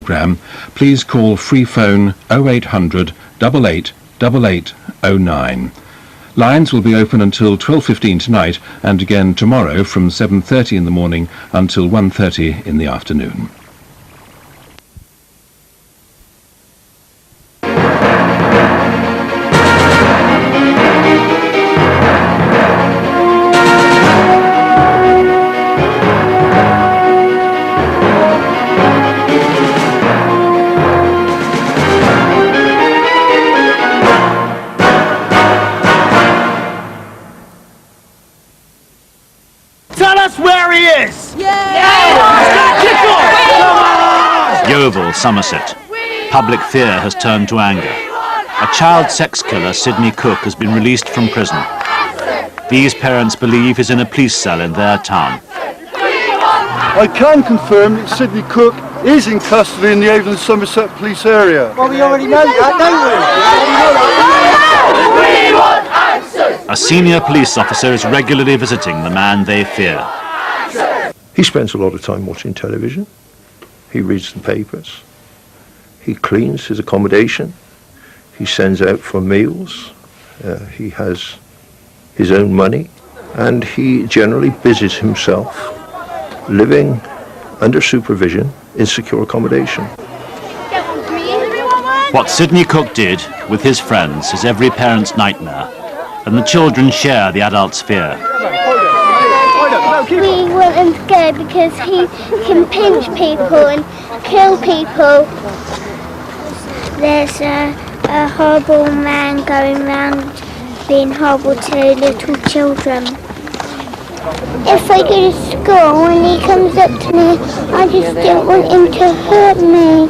programme, please call free phone 0800 88 8809. Lines will be open until 12:15 tonight and again tomorrow from 7:30 in the morning until 1:30 in the afternoon. Yeovil, Somerset. Public fear has turned to anger. A child sex killer, Sidney Cooke, has been released from prison. These parents believe he's in a police cell in their town. I can confirm that Sidney Cooke is in custody in the Yeovil and Somerset police area. Well, we already know that, don't we? A senior police officer is regularly visiting the man they fear. He spends a lot of time watching television. He reads the papers. He cleans his accommodation. He sends out for meals. He has his own money. And he generally busies himself living under supervision in secure accommodation. What Sidney Cooke did with his friends is every parent's nightmare, and the children share the adults' fear. We want him to go because he can pinch people and kill people. There's a horrible man going around being horrible to little children. If I go to school and he comes up to me, I just don't want him to hurt me.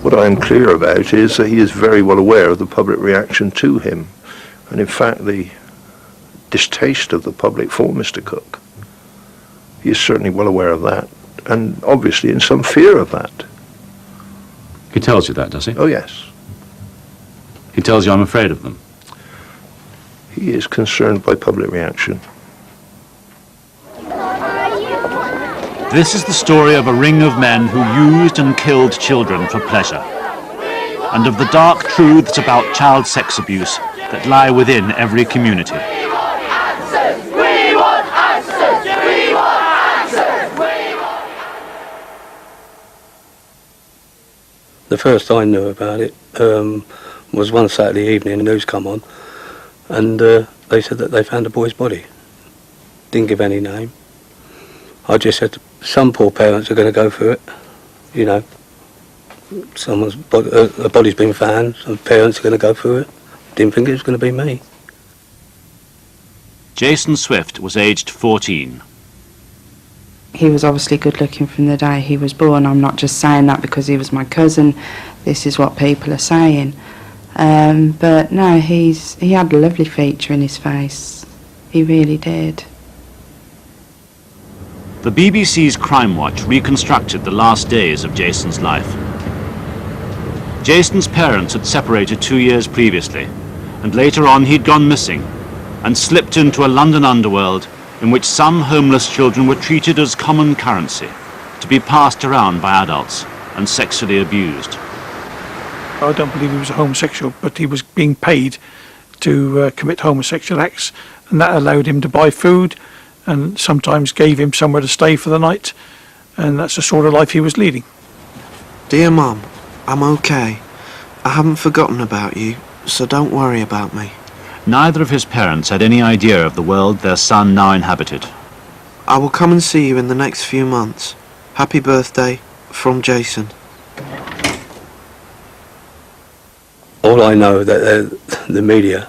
What I am clear about is that he is very well aware of the public reaction to him. And in fact, the distaste of the public for Mr. Cooke. He is certainly well aware of that, and obviously in some fear of that. He tells you that, does he? Oh, yes. He tells you I'm afraid of them. He is concerned by public reaction. This is the story of a ring of men who used and killed children for pleasure, and of the dark truths about child sex abuse that lie within every community. The first I knew about it was one Saturday evening, the news come on, and they said that they found a boy's body. Didn't give any name. I just said some poor parents are going to go through it, you know. A body's been found, some parents are going to go through it. Didn't think it was going to be me. Jason Swift was aged 14. He was obviously good looking from the day he was born. I'm not just saying that because he was my cousin. This is what people are saying. But no, he had a lovely feature in his face. He really did. The BBC's Crime Watch reconstructed the last days of Jason's life. Jason's parents had separated 2 years previously, and later on he'd gone missing and slipped into a London underworld in which some homeless children were treated as common currency, to be passed around by adults and sexually abused. I don't believe he was a homosexual, but he was being paid to commit homosexual acts, and that allowed him to buy food and sometimes gave him somewhere to stay for the night, and that's the sort of life he was leading. Dear Mum, I'm okay. I haven't forgotten about you, so don't worry about me. Neither of his parents had any idea of the world their son now inhabited. I will come and see you in the next few months. Happy birthday, from Jason. All I know that the media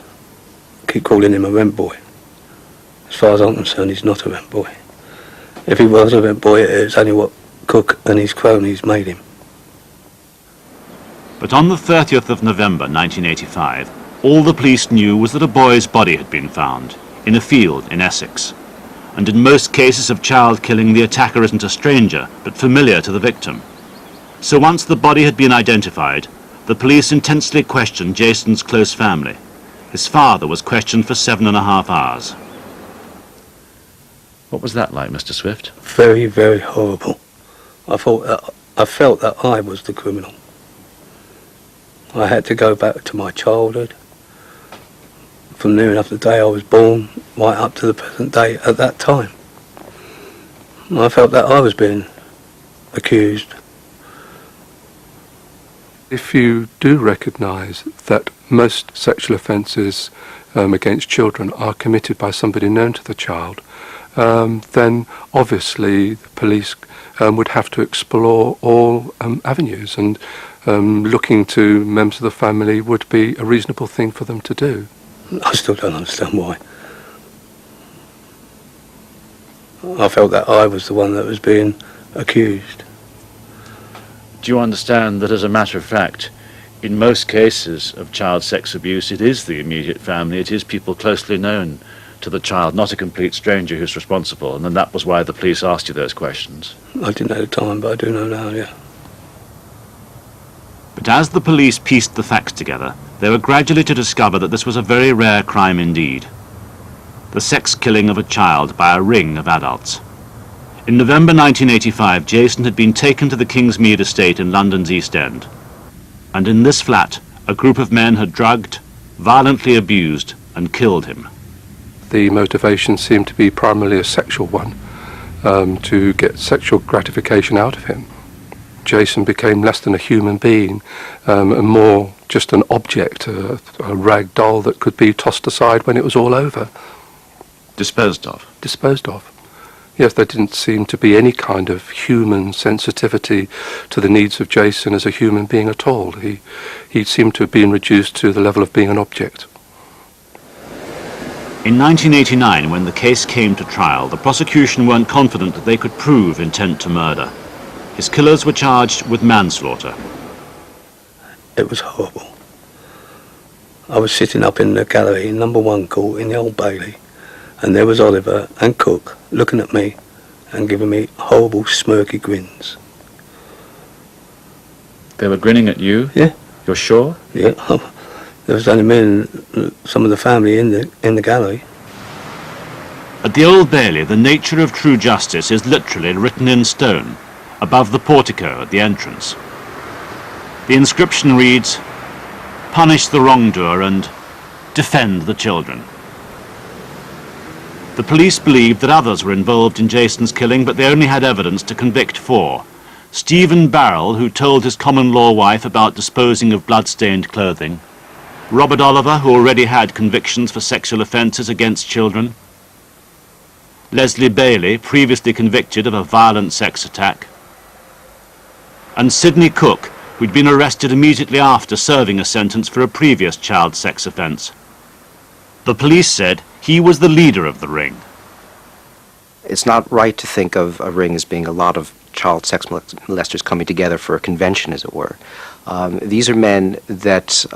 keep calling him a rent boy. As far as I'm concerned, he's not a rent boy. If he was a rent boy, it's only what Cooke and his cronies made him. But on the 30th of November 1985, all the police knew was that a boy's body had been found in a field in Essex. And in most cases of child killing, the attacker isn't a stranger, but familiar to the victim. So once the body had been identified, the police intensely questioned Jason's close family. His father was questioned for 7.5 hours. What was that like, Mr. Swift? Very, very horrible. I thought I felt that I was the criminal. I had to go back to my childhood, from near enough the day I was born, right up to the present day at that time. I felt that I was being accused. If you do recognise that most sexual offences against children are committed by somebody known to the child, then obviously the police would have to explore all avenues, and looking to members of the family would be a reasonable thing for them to do. I still don't understand why. I felt that I was the one that was being accused. Do you understand that, as a matter of fact, in most cases of child sex abuse, it is the immediate family, it is people closely known to the child, not a complete stranger who's responsible, and then that was why the police asked you those questions? I didn't at the time, but I do know now, yeah. But as the police pieced the facts together, they were gradually to discover that this was a very rare crime indeed. The sex killing of a child by a ring of adults. In November 1985, Jason had been taken to the Kingsmead estate in London's East End. And in this flat, a group of men had drugged, violently abused, and killed him. The motivation seemed to be primarily a sexual one, to get sexual gratification out of him. Jason became less than a human being, and more just an object, a rag doll that could be tossed aside when it was all over. Disposed of? Disposed of. Yes, there didn't seem to be any kind of human sensitivity to the needs of Jason as a human being at all. He seemed to have been reduced to the level of being an object. In 1989, when the case came to trial, the prosecution weren't confident that they could prove intent to murder. His killers were charged with manslaughter. It was horrible. I was sitting up in the gallery in number 1 court in the Old Bailey, and there was Oliver and Cooke looking at me and giving me horrible smirky grins. They were grinning at you? Yeah. You're sure? Yeah. There was only me and some of the family in the gallery. At the Old Bailey, the nature of true justice is literally written in stone, above the portico at the entrance. The inscription reads, "Punish the wrongdoer and defend the children." The police believed that others were involved in Jason's killing, but they only had evidence to convict 4. Stephen Barrell, who told his common-law wife about disposing of blood-stained clothing. Robert Oliver, who already had convictions for sexual offences against children. Leslie Bailey, previously convicted of a violent sex attack. And Sidney Cooke, who'd been arrested immediately after serving a sentence for a previous child sex offence. The police said he was the leader of the ring. It's not right to think of a ring as being a lot of child sex molesters coming together for a convention, as it were. These are men that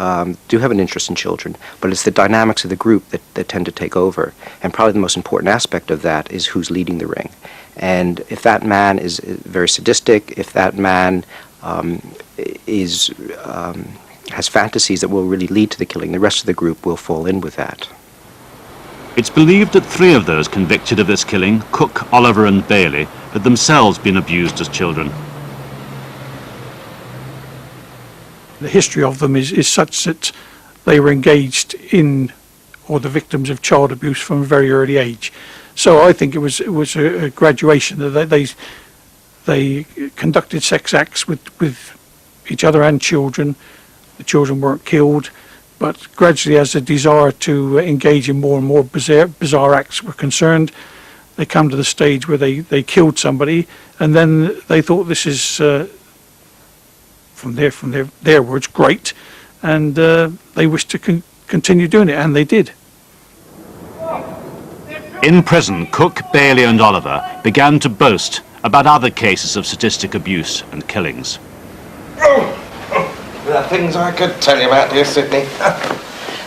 do have an interest in children, but it's the dynamics of the group that tend to take over. And probably the most important aspect of that is who's leading the ring. And if that man is very sadistic, if that man has fantasies that will really lead to the killing, the rest of the group will fall in with that. It's believed that 3 of those convicted of this killing, Cooke, Oliver and Bailey, had themselves been abused as children. The history of them is such that they were engaged in, or the victims of child abuse from a very early age. So I think it was a graduation that they conducted sex acts with each other and children. The children weren't killed, but gradually, as the desire to engage in more and more bizarre acts were concerned, they come to the stage where they killed somebody, and then they thought this is, from their words, great, and they wished to continue doing it, and they did. In prison, Cooke, Bailey and Oliver began to boast about other cases of sadistic abuse and killings. There are things I could tell you about, dear Sidney.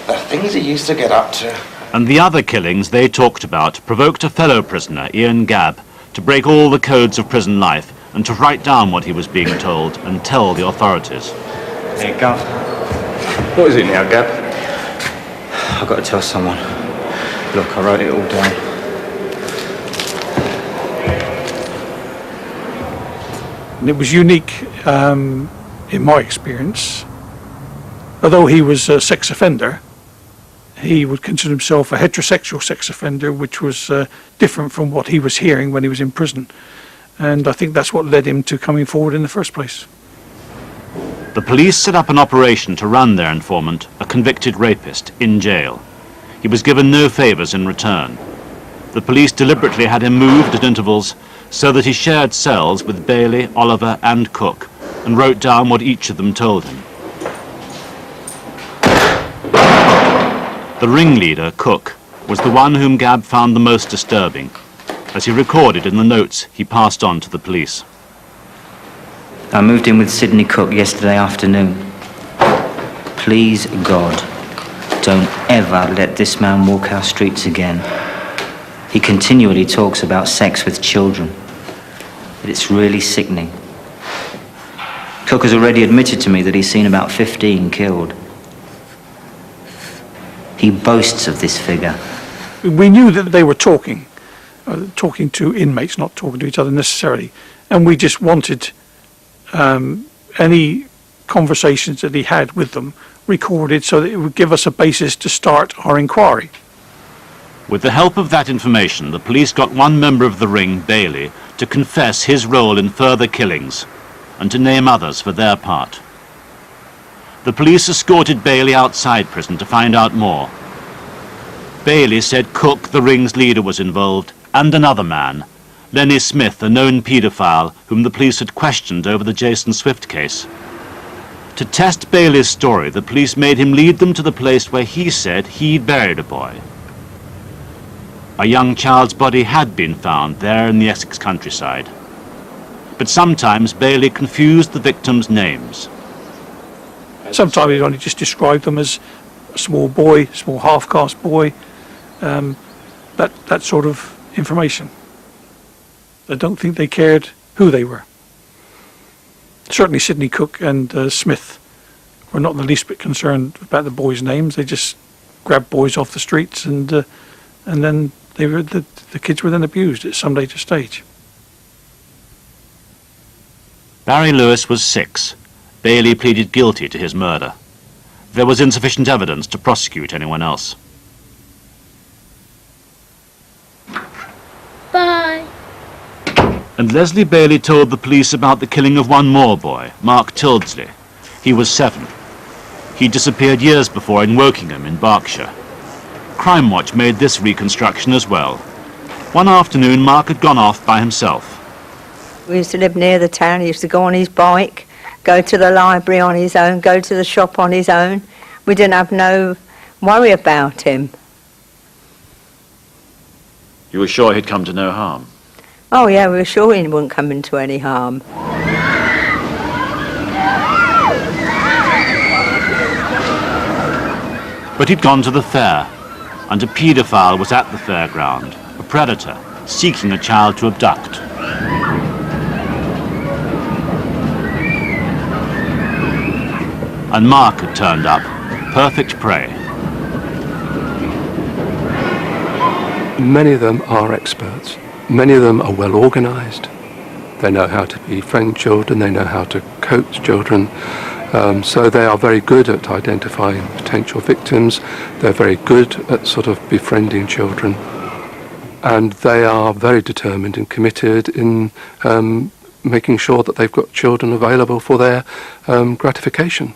The things he used to get up to. And the other killings they talked about provoked a fellow prisoner, Ian Gabb, to break all the codes of prison life and to write down what he was being told and tell the authorities. There you go. What is it now, Gabb? I've got to tell someone. Look, I wrote it all down. And it was unique in my experience. Although he was a sex offender, he would consider himself a heterosexual sex offender, which was different from what he was hearing when he was in prison. And I think that's what led him to coming forward in the first place. The police set up an operation to run their informant, a convicted rapist, in jail. He was given no favours in return. The police deliberately had him moved at intervals so that he shared cells with Bailey, Oliver and Cooke, and wrote down what each of them told him. The ringleader, Cooke, was the one whom Gabb found the most disturbing, as he recorded in the notes he passed on to the police. I moved in with Sidney Cooke yesterday afternoon. Please God, don't ever let this man walk our streets again. He continually talks about sex with children, but it's really sickening. Cooke has already admitted to me that he's seen about 15 killed. He boasts of this figure. We knew that they were talking to inmates, not talking to each other necessarily, and we just wanted any conversations that he had with them recorded so that it would give us a basis to start our inquiry. With the help of that information, the police got one member of the ring, Bailey, to confess his role in further killings and to name others for their part. The police escorted Bailey outside prison to find out more. Bailey said Cooke, the ring's leader, was involved, and another man, Lenny Smith, a known paedophile whom the police had questioned over the Jason Swift case. To test Bailey's story, the police made him lead them to the place where he said he buried a boy. A young child's body had been found there in the Essex countryside. But sometimes Bailey confused the victims' names. Sometimes he'd only just describe them as a small boy, small half-caste boy, that sort of information. I don't think they cared who they were. Certainly Sidney Cooke and Smith were not the least bit concerned about the boys' names. They just grabbed boys off the streets and then the kids were then abused at some later stage. Barry Lewis was 6. Bailey pleaded guilty to his murder. There was insufficient evidence to prosecute anyone else. Bye. And Leslie Bailey told the police about the killing of one more boy, Mark Tildesley. He was 7. He disappeared years before in Wokingham in Berkshire. Crime Watch made this reconstruction as well. One afternoon, Mark had gone off by himself. We used to live near the town. He used to go on his bike, go to the library on his own, go to the shop on his own. We didn't have no worry about him. You were sure he'd come to no harm? Oh yeah, we were sure he wouldn't come into any harm. But he'd gone to the fair, and a paedophile was at the fairground, a predator, seeking a child to abduct. And Mark had turned up, perfect prey. Many of them are experts. Many of them are well organised. They know how to befriend children, they know how to coach children. So they are very good at identifying potential victims. They're very good at sort of befriending children. And they are very determined and committed in making sure that they've got children available for their gratification.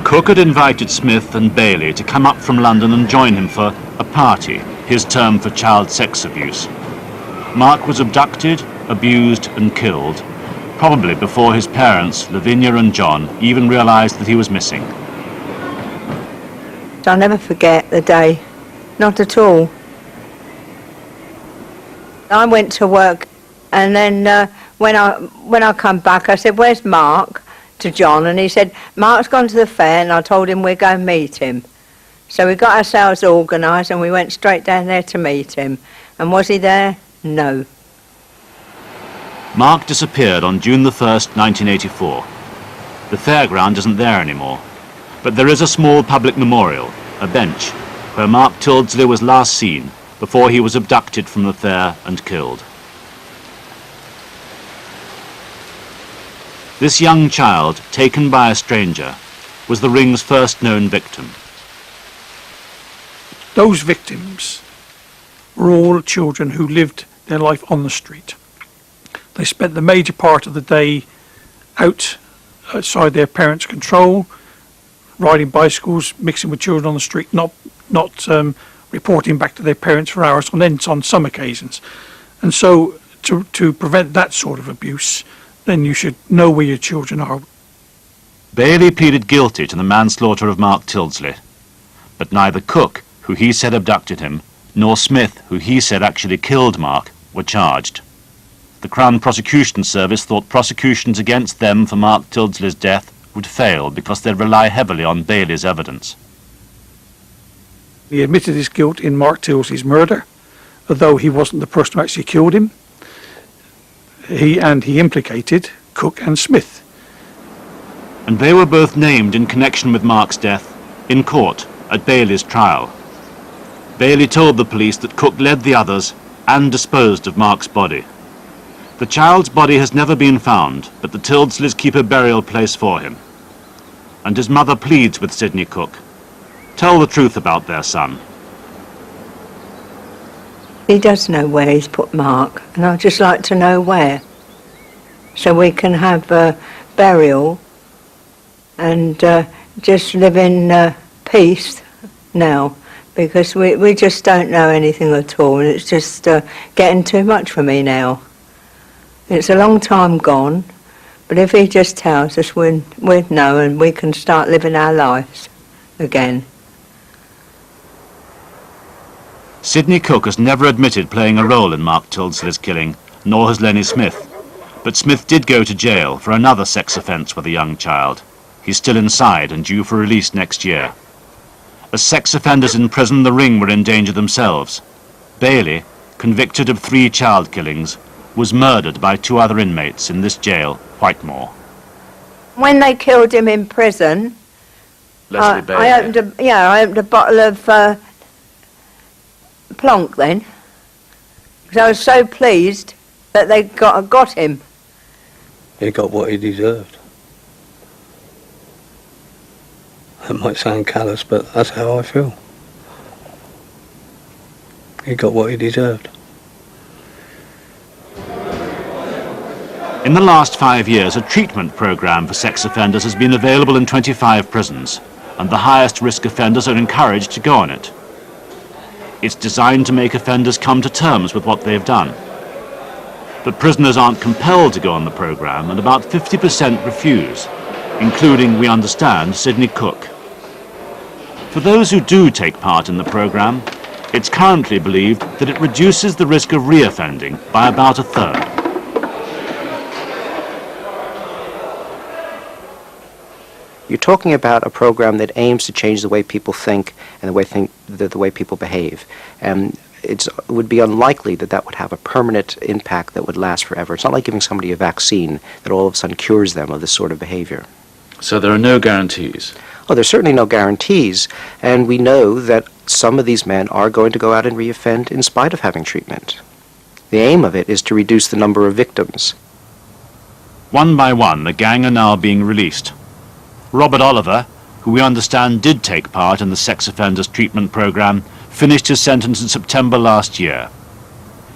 Cooke had invited Smith and Bailey to come up from London and join him for a party, his term for child sex abuse. Mark was abducted, abused and killed, probably before his parents, Lavinia and John, even realised that he was missing. I'll never forget the day, not at all. I went to work and then when I come back I said, "Where's Mark?" to John, and he said, "Mark's gone to the fair," and I told him we'd go and meet him. So we got ourselves organised and we went straight down there to meet him. And was he there? No. Mark disappeared on June the 1st, 1984. The fairground isn't there anymore, but there is a small public memorial, a bench, where Mark Tildesley was last seen before he was abducted from the fair and killed. This young child, taken by a stranger, was the ring's first known victim. Those victims were all children who lived their life on the street. They spent the major part of the day outside their parents' control, riding bicycles, mixing with children on the street, not reporting back to their parents for hours on some occasions. And so to prevent that sort of abuse, then you should know where your children are. Bailey pleaded guilty to the manslaughter of Mark Tildesley, but neither Cooke, who he said abducted him, nor Smith, who he said actually killed Mark, were charged. The Crown Prosecution Service thought prosecutions against them for Mark Tildesley's death would fail because they'd rely heavily on Bailey's evidence. He admitted his guilt in Mark Tildesley's murder, although he wasn't the person who actually killed him. He implicated Cooke and Smith. And they were both named in connection with Mark's death in court at Bailey's trial. Bailey told the police that Cooke led the others and disposed of Mark's body. The child's body has never been found, but the Tildesleys keep a burial place for him. And his mother pleads with Sidney Cooke. Tell the truth about their son. He does know where he's put Mark, and I'd just like to know where, so we can have a burial and just live in peace now, because we just don't know anything at all, and it's just getting too much for me now. It's a long time gone, but if he just tells us, we'd know, and we can start living our lives again. Sidney Cooke has never admitted playing a role in Mark Tildesley's killing, nor has Lenny Smith. But Smith did go to jail for another sex offence with a young child. He's still inside and due for release next year. As sex offenders in prison, the ring were in danger themselves. Bailey, convicted of 3 child killings, was murdered by 2 other inmates in this jail, Whitemore. When they killed him in prison, Leslie Bailey. I opened a bottle of plonk then, because I was so pleased that they got him. He got what he deserved. That might sound callous, but that's how I feel. He got what he deserved. In the last 5 years, a treatment programme for sex offenders has been available in 25 prisons, and the highest risk offenders are encouraged to go on it. It's designed to make offenders come to terms with what they've done. But prisoners aren't compelled to go on the programme, and about 50% refuse, including, we understand, Sidney Cooke. For those who do take part in the programme, it's currently believed that it reduces the risk of reoffending by about 1/3. You're talking about a program that aims to change the way people think and the way people behave. And it would be unlikely that that would have a permanent impact that would last forever. It's not like giving somebody a vaccine that all of a sudden cures them of this sort of behavior. So there are no guarantees? Oh, there's certainly no guarantees, and we know that some of these men are going to go out and reoffend in spite of having treatment. The aim of it is to reduce the number of victims. One by one, the gang are now being released. Robert Oliver, who we understand did take part in the sex offenders treatment programme, finished his sentence in September last year.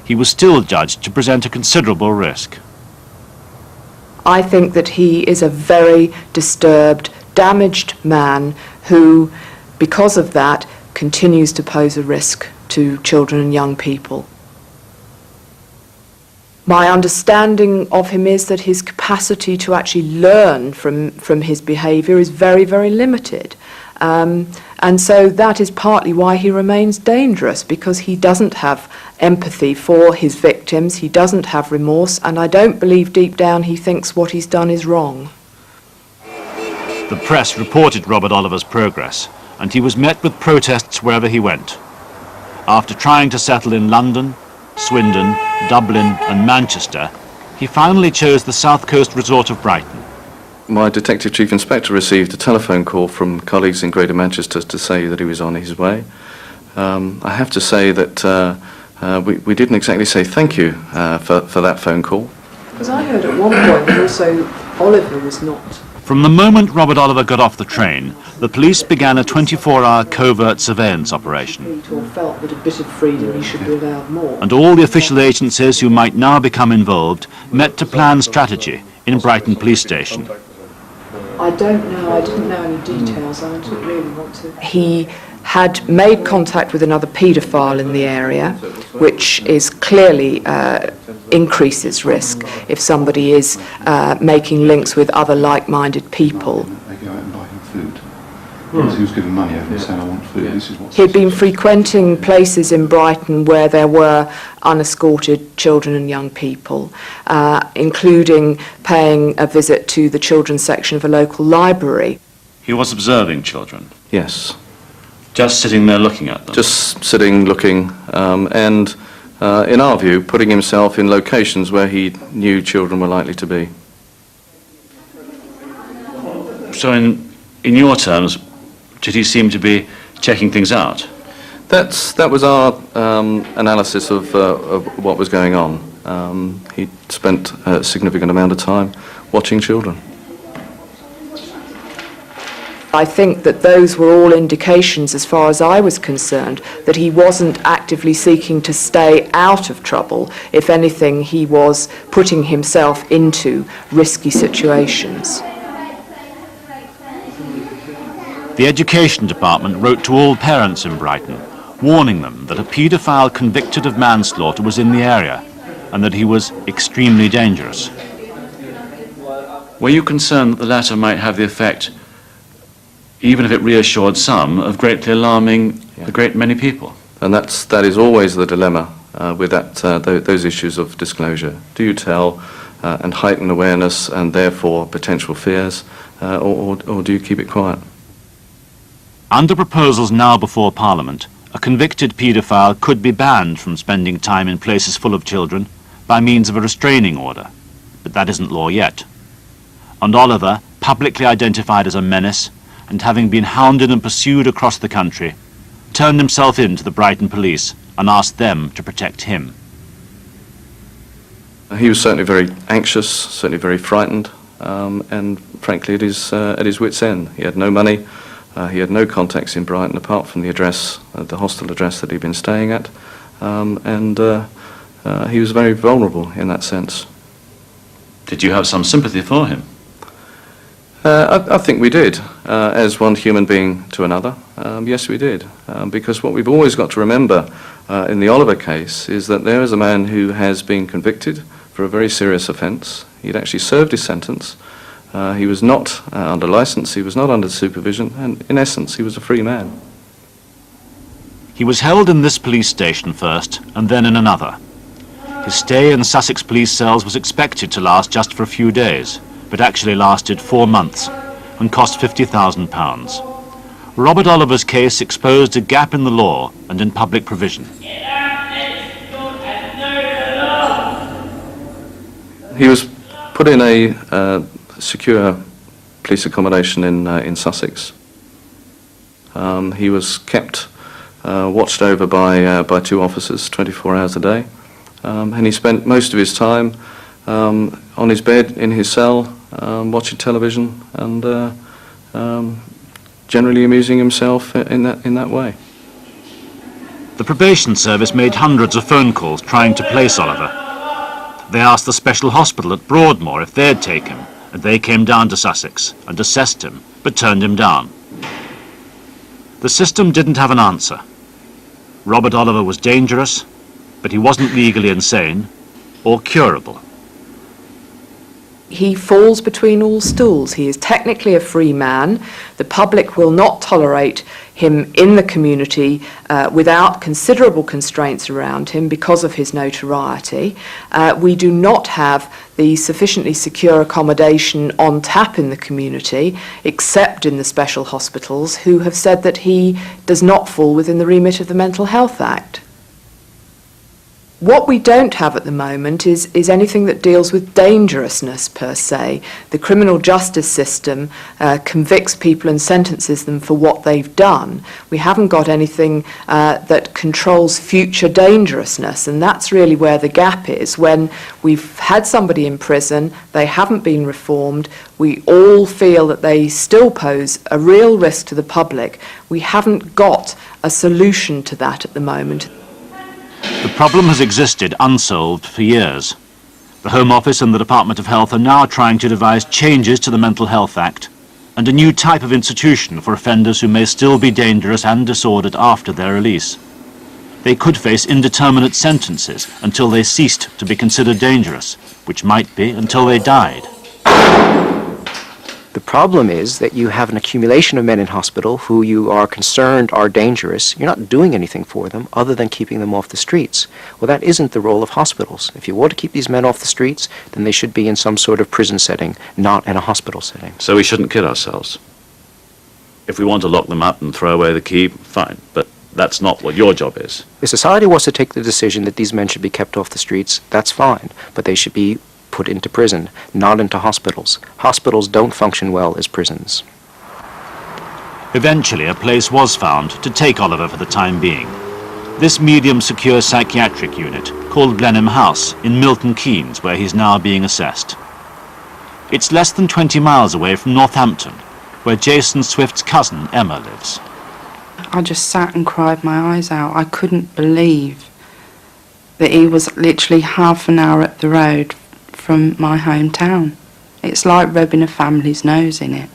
He was still judged to present a considerable risk. I think that he is a very disturbed, damaged man who, because of that, continues to pose a risk to children and young people. My understanding of him is that his capacity to actually learn from his behaviour is very, very limited. And so that is partly why he remains dangerous, because he doesn't have empathy for his victims, he doesn't have remorse, and I don't believe deep down he thinks what he's done is wrong. The press reported Robert Oliver's progress, and he was met with protests wherever he went. After trying to settle in London, Swindon, Dublin and Manchester, he finally chose the south coast resort of Brighton. My Detective Chief Inspector received a telephone call from colleagues in Greater Manchester to say that he was on his way. I have to say that we didn't exactly say thank you for that phone call. Because I heard at one point he also Oliver was not. From the moment Robert Oliver got off the train, the police began a 24-hour covert surveillance operation. Or felt that a bit of freedom he should be allowed more. And all the official agencies who might now become involved met to plan strategy in Brighton Police Station. I don't know, I didn't know any details, I didn't really want to. He had made contact with another paedophile in the area, which is clearly increases risk if somebody is making links with other like-minded people. They go out and buy him food. He was giving money over and saying, I want food. This is what He'd been frequenting places in Brighton where there were unescorted children and young people, including paying a visit to the children's section of a local library. He was observing children? Yes. Just sitting there looking at them? Just sitting, looking, and in our view, putting himself in locations where he knew children were likely to be. So in your terms, did he seem to be checking things out? That was our analysis of what was going on. He spent a significant amount of time watching children. I think that those were all indications, as far as I was concerned, that he wasn't actively seeking to stay out of trouble. If anything, he was putting himself into risky situations. The Education Department wrote to all parents in Brighton, warning them that a paedophile convicted of manslaughter was in the area and that he was extremely dangerous. Were you concerned that the latter might have the effect, even if it reassured some, of greatly alarming a great many people? And that is always the dilemma with those issues of disclosure. Do you tell and heighten awareness and therefore potential fears, or do you keep it quiet? Under proposals now before Parliament, a convicted paedophile could be banned from spending time in places full of children by means of a restraining order, but that isn't law yet. And Oliver, publicly identified as a menace, and having been hounded and pursued across the country, turned himself in to the Brighton police and asked them to protect him. He was certainly very anxious, certainly very frightened, and frankly at his wit's end. He had no money, he had no contacts in Brighton apart from the address, the hostel address that he'd been staying at, and he was very vulnerable in that sense. Did you have some sympathy for him? I think we did, as one human being to another. Yes, we did, because what we've always got to remember in the Oliver case is that there is a man who has been convicted for a very serious offence. He'd actually served his sentence. He was not under licence, he was not under supervision, and in essence, he was a free man. He was held in this police station first, and then in another. His stay in Sussex police cells was expected to last just for a few days, but actually lasted 4 months and cost £50,000. Robert Oliver's case exposed a gap in the law and in public provision. He was put in a secure police accommodation in Sussex. He was kept watched over by 2 officers 24 hours a day, and he spent most of his time on his bed in his cell, watching television and generally amusing himself in that way. The probation service made hundreds of phone calls trying to place Oliver. They asked the special hospital at Broadmoor if they'd take him, and they came down to Sussex and assessed him, but turned him down. The system didn't have an answer. Robert Oliver was dangerous, but he wasn't legally insane or curable. He falls between all stools. He is technically a free man. The public will not tolerate him in the community without considerable constraints around him because of his notoriety. We do not have the sufficiently secure accommodation on tap in the community, except in the special hospitals, who have said that he does not fall within the remit of the Mental Health Act. What we don't have at the moment is anything that deals with dangerousness per se. The criminal justice system convicts people and sentences them for what they've done. We haven't got anything that controls future dangerousness, and that's really where the gap is. When we've had somebody in prison, they haven't been reformed, we all feel that they still pose a real risk to the public. We haven't got a solution to that at the moment. The problem has existed unsolved for years. The Home Office and the Department of Health are now trying to devise changes to the Mental Health Act and a new type of institution for offenders who may still be dangerous and disordered after their release. They could face indeterminate sentences until they ceased to be considered dangerous, which might be until they died. The problem is that you have an accumulation of men in hospital who you are concerned are dangerous. You're not doing anything for them other than keeping them off the streets. Well, that isn't the role of hospitals. If you want to keep these men off the streets, then they should be in some sort of prison setting, not in a hospital setting. So we shouldn't kid ourselves. If we want to lock them up and throw away the key, fine, but that's not what your job is. If society wants to take the decision that these men should be kept off the streets, that's fine, but they should be put into prison, not into hospitals. Hospitals don't function well as prisons. Eventually, a place was found to take Oliver for the time being. This medium-secure psychiatric unit, called Blenheim House, in Milton Keynes, where he's now being assessed. It's less than 20 miles away from Northampton, where Jason Swift's cousin, Emma, lives. I just sat and cried my eyes out. I couldn't believe that he was literally half an hour up the road from my hometown. It's like rubbing a family's nose in it.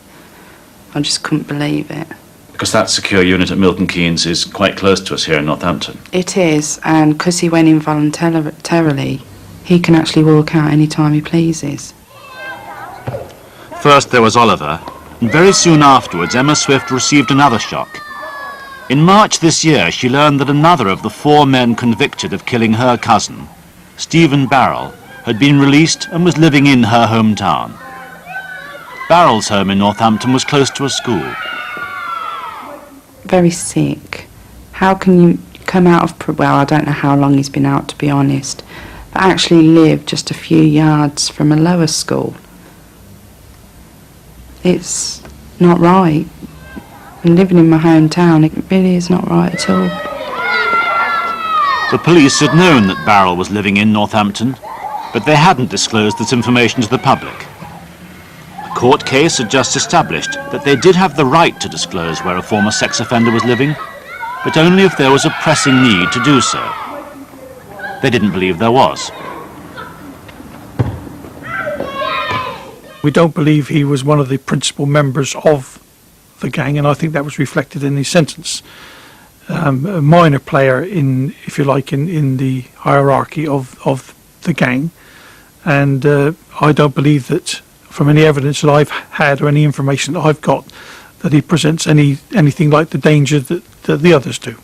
I just couldn't believe it. Because that secure unit at Milton Keynes is quite close to us here in Northampton. It is, and because he went in voluntarily, he can actually walk out any time he pleases. First there was Oliver, and very soon afterwards Emma Swift received another shock. In March this year she learned that another of the 4 men convicted of killing her cousin, Stephen Barrell, had been released and was living in her hometown. Barrell's home in Northampton was close to a school. Very sick. How can you come out of, well, I don't know how long he's been out, to be honest, but actually live just a few yards from a lower school? It's not right. And living in my hometown, it really is not right at all. The police had known that Barrell was living in Northampton, but they hadn't disclosed this information to the public. A court case had just established that they did have the right to disclose where a former sex offender was living, but only if there was a pressing need to do so. They didn't believe there was. We don't believe he was one of the principal members of the gang, and I think that was reflected in his sentence. A minor player in, if you like, in the hierarchy of the gang, and I don't believe that, from any evidence that I've had or any information that I've got, that he presents anything like the danger that the others do.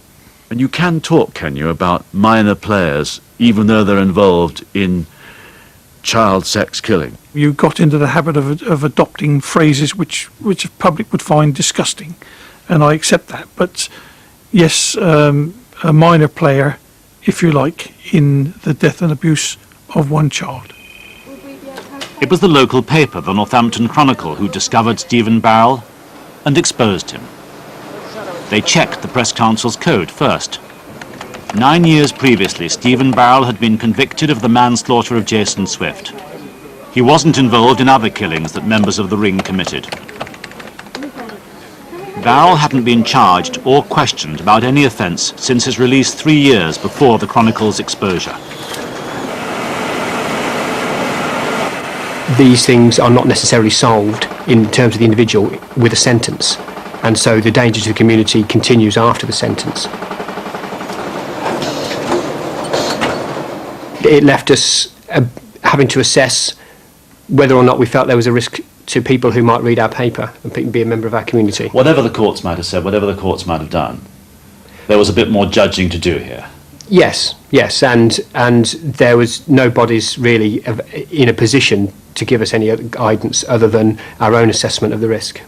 And you can talk, can you, about minor players, even though they're involved in child sex killing? You got into the habit of adopting phrases which the public would find disgusting, and I accept that. But yes, a minor player, if you like, in the death and abuse of one child. It was the local paper, the Northampton Chronicle, who discovered Stephen Barrell and exposed him. They checked the Press Council's code first. 9 years previously, Stephen Barrell had been convicted of the manslaughter of Jason Swift. He wasn't involved in other killings that members of the ring committed. Barrell hadn't been charged or questioned about any offence since his release 3 years before the Chronicle's exposure. These things are not necessarily solved in terms of the individual with a sentence, and so the danger to the community continues after the sentence. It left us having to assess whether or not we felt there was a risk to people who might read our paper and be a member of our community. Whatever the courts might have said, whatever the courts might have done, there was a bit more judging to do here. Yes, and there was nobody's really in a position to give us any other guidance other than our own assessment of the risk.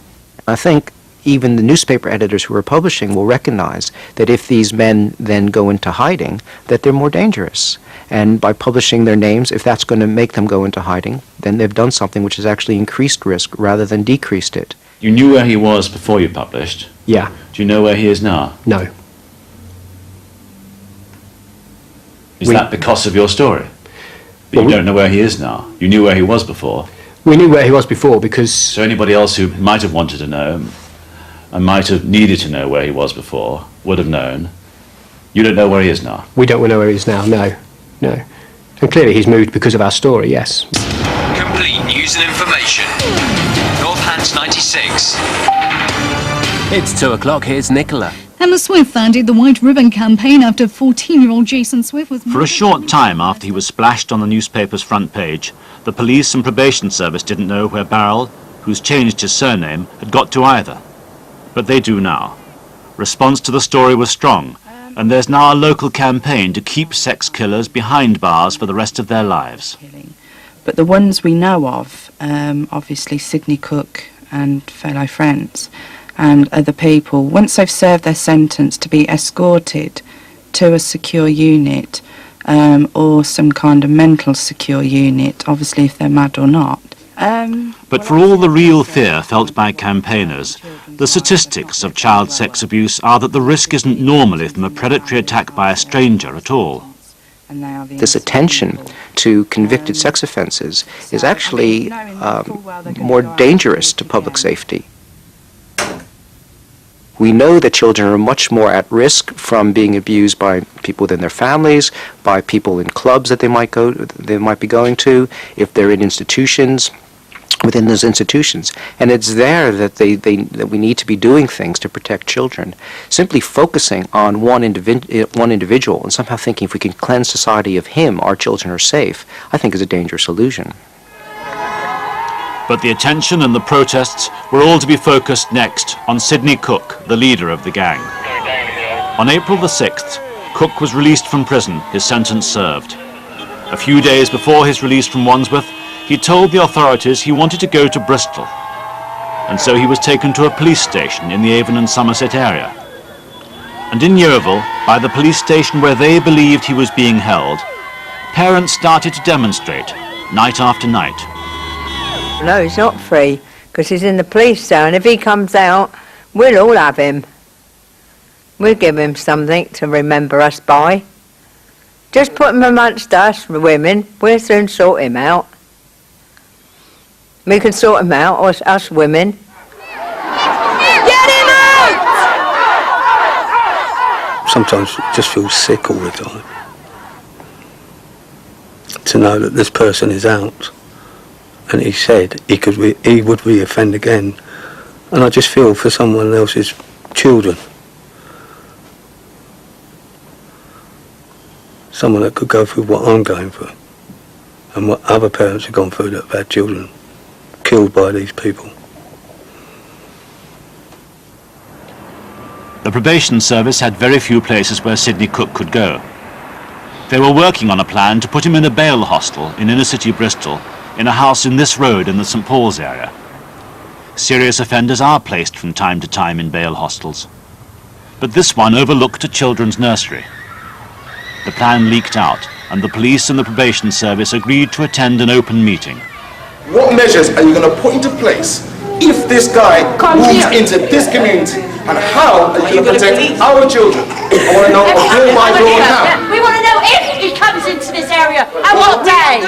I think even the newspaper editors who are publishing will recognize that if these men then go into hiding, that they're more dangerous. And by publishing their names, if that's going to make them go into hiding, then they've done something which has actually increased risk rather than decreased it. You knew where he was before you published. Yeah. Do you know where he is now? No. Is that because of your story? But you don't know where he is now. You knew where he was before. We knew where he was before because... So anybody else who might have wanted to know and might have needed to know where he was before would have known. You don't know where he is now? We don't know where he is now, no. No. And clearly he's moved because of our story, yes. Complete news and information. Northants 96. It's 2 o'clock, here's Nicola. Emma Swift ended the White Ribbon campaign after 14-year-old Jason Swift was... For a short time after he was splashed on the newspaper's front page, the police and probation service didn't know where Barrell, who's changed his surname, had got to either. But they do now. Response to the story was strong, and there's now a local campaign to keep sex killers behind bars for the rest of their lives. But the ones we know of, obviously Sidney Cooke and fellow friends, and other people, once they've served their sentence, to be escorted to a secure unit or some kind of mental secure unit, obviously if they're mad or not. But for all the real fear felt by campaigners, the statistics of child sex abuse are that the risk isn't normally from a predatory attack by a stranger at all. This attention to convicted sex offences is actually more dangerous to public safety. We know that children are much more at risk from being abused by people within their families, by people in clubs that they might be going to, if they're in institutions, within those institutions. And it's there that that we need to be doing things to protect children. Simply focusing on one individual and somehow thinking if we can cleanse society of him, our children are safe, I think is a dangerous illusion. But the attention and the protests were all to be focused next on Sidney Cooke, the leader of the gang. On April the 6th, Cooke was released from prison, his sentence served. A few days before his release from Wandsworth, he told the authorities he wanted to go to Bristol. And so he was taken to a police station in the Avon and Somerset area. And in Yeovil, by the police station where they believed he was being held, parents started to demonstrate, night after night. No, he's not free, because he's in the police cell, and if he comes out, we'll all have him. We'll give him something to remember us by. Just put him amongst us, women, we'll soon sort him out. We can sort him out, us women. Get him out! Sometimes you just feel sick all the time. To know that this person is out. And he said he would re-offend again. And I just feel for someone else's children. Someone that could go through what I'm going through. And what other parents have gone through that have had children killed by these people. The probation service had very few places where Sidney Cooke could go. They were working on a plan to put him in a bail hostel in inner city Bristol, in a house in this road in the St Paul's area. Serious offenders are placed from time to time in bail hostels. But this one overlooked a children's nursery. The plan leaked out, and the police and the probation service agreed to attend an open meeting. What measures are you going to put into place if this guy moves into this community? And how are you going to protect our children? I want to know a door by door now. We want to know if he comes into this area and what day.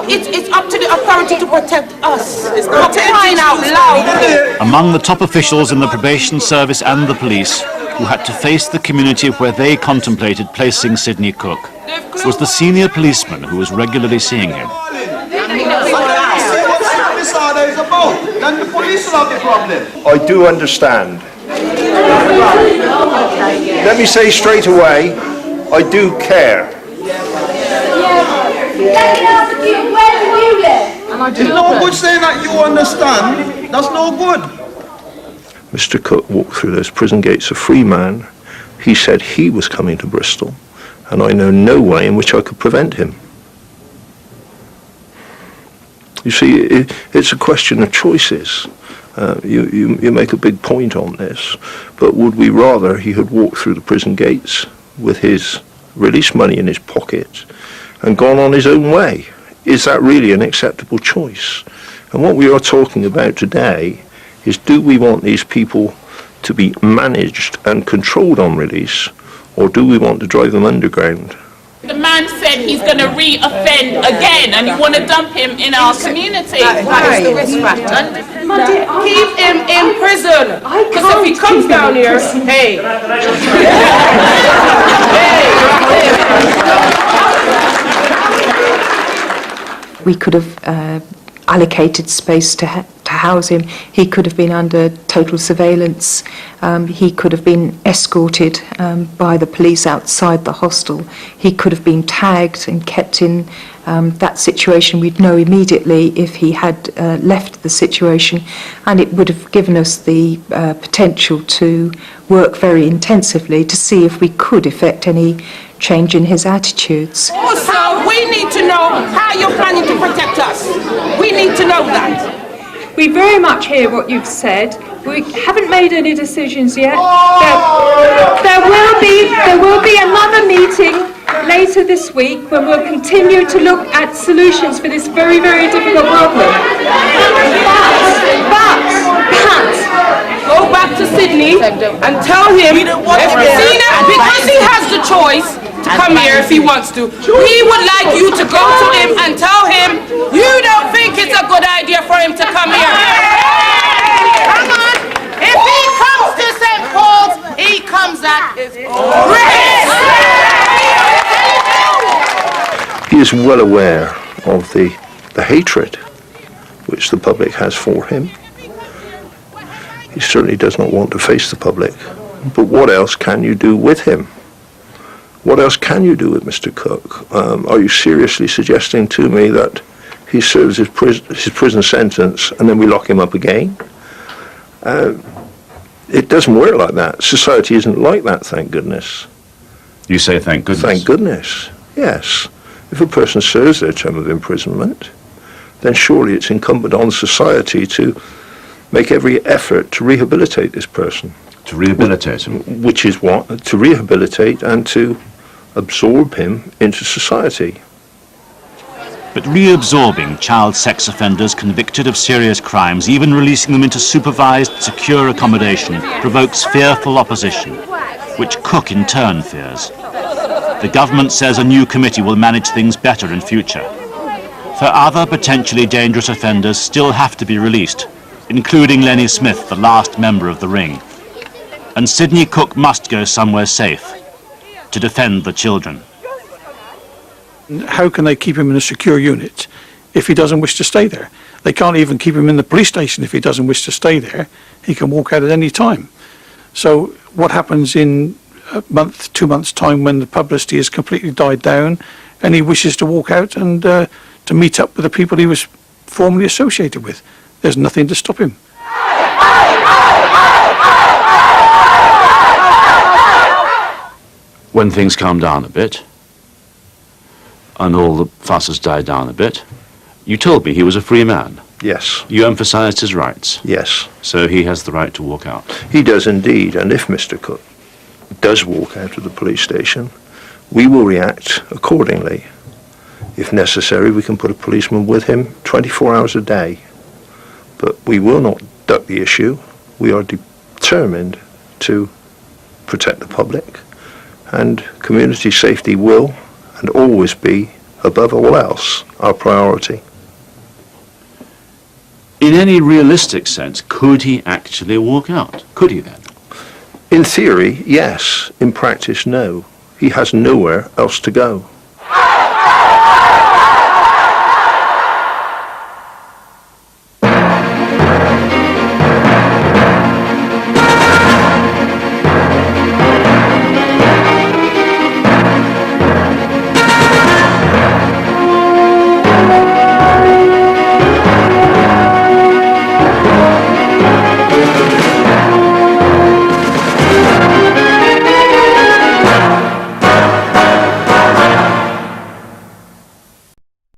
It's up to the authority to protect us. It's not crying out loud. Among the top officials in the probation service and the police who had to face the community where they contemplated placing Sidney Cooke was the senior policeman who was regularly seeing him. I do understand. Let me say straight away, I do care. It's no good saying that you understand. That's no good. Mr. Cooke walked through those prison gates a free man. He said he was coming to Bristol, and I know no way in which I could prevent him. You see, it's a question of choices. You make a big point on this, but would we rather he had walked through the prison gates with his release money in his pocket and gone on his own way? Is that really an acceptable choice? And what we are talking about today is, do we want these people to be managed and controlled on release, or do we want to drive them underground? The man said he's going to re-offend again, and you want to dump him in our community. That is the risk factor. Keep him in prison. Because if he comes down here, hey. We could have allocated space to house him. He could have been under total surveillance. He could have been escorted by the police outside the hostel. He could have been tagged and kept in that situation. We'd know immediately if he had left the situation, and it would have given us the potential to work very intensively to see if we could effect any change in his attitudes. Also, we need to know how you're planning to protect us. We need to know that. We very much hear what you've said. We haven't made any decisions yet. There will be another meeting later this week when we'll continue to look at solutions for this very, very difficult problem. But go back to Sidney and tell him, because he has the choice to come here if he wants to, we would like you to go to him and tell him you don't think it's a good idea for him to come here. Come on. If he comes to St. Paul's, he comes at his risk. He is well aware of the hatred which the public has for him. He certainly does not want to face the public. But what else can you do with him? What else can you do with Mr. Cooke? Are you seriously suggesting to me that he serves his prison sentence and then we lock him up again? It doesn't work like that. Society isn't like that, thank goodness. You say thank goodness? Thank goodness, yes. If a person serves their term of imprisonment, then surely it's incumbent on society to make every effort to rehabilitate this person. To rehabilitate him? Which is what? To rehabilitate and to absorb him into society. But reabsorbing child sex offenders convicted of serious crimes, even releasing them into supervised, secure accommodation, provokes fearful opposition, which Cooke in turn fears. The government says a new committee will manage things better in future. For other potentially dangerous offenders still have to be released, including Lenny Smith, the last member of the ring. And Sidney Cooke must go somewhere safe to defend the children. How can they keep him in a secure unit if he doesn't wish to stay there? They can't even keep him in the police station if he doesn't wish to stay there. He can walk out at any time. So what happens in a month, 2 months' time when the publicity has completely died down and he wishes to walk out and to meet up with the people he was formerly associated with? There's nothing to stop him. When things calm down a bit, and all the fuss has died down a bit, you told me he was a free man. Yes. You emphasised his rights. Yes. So he has the right to walk out. He does indeed, and if Mr. Cooke does walk out of the police station, we will react accordingly. If necessary, we can put a policeman with him 24 hours a day. But we will not duck the issue. We are determined to protect the public, and community safety will and always be, above all else, our priority. In any realistic sense, could he actually walk out? Could he then? In theory, yes. In practice, no. He has nowhere else to go.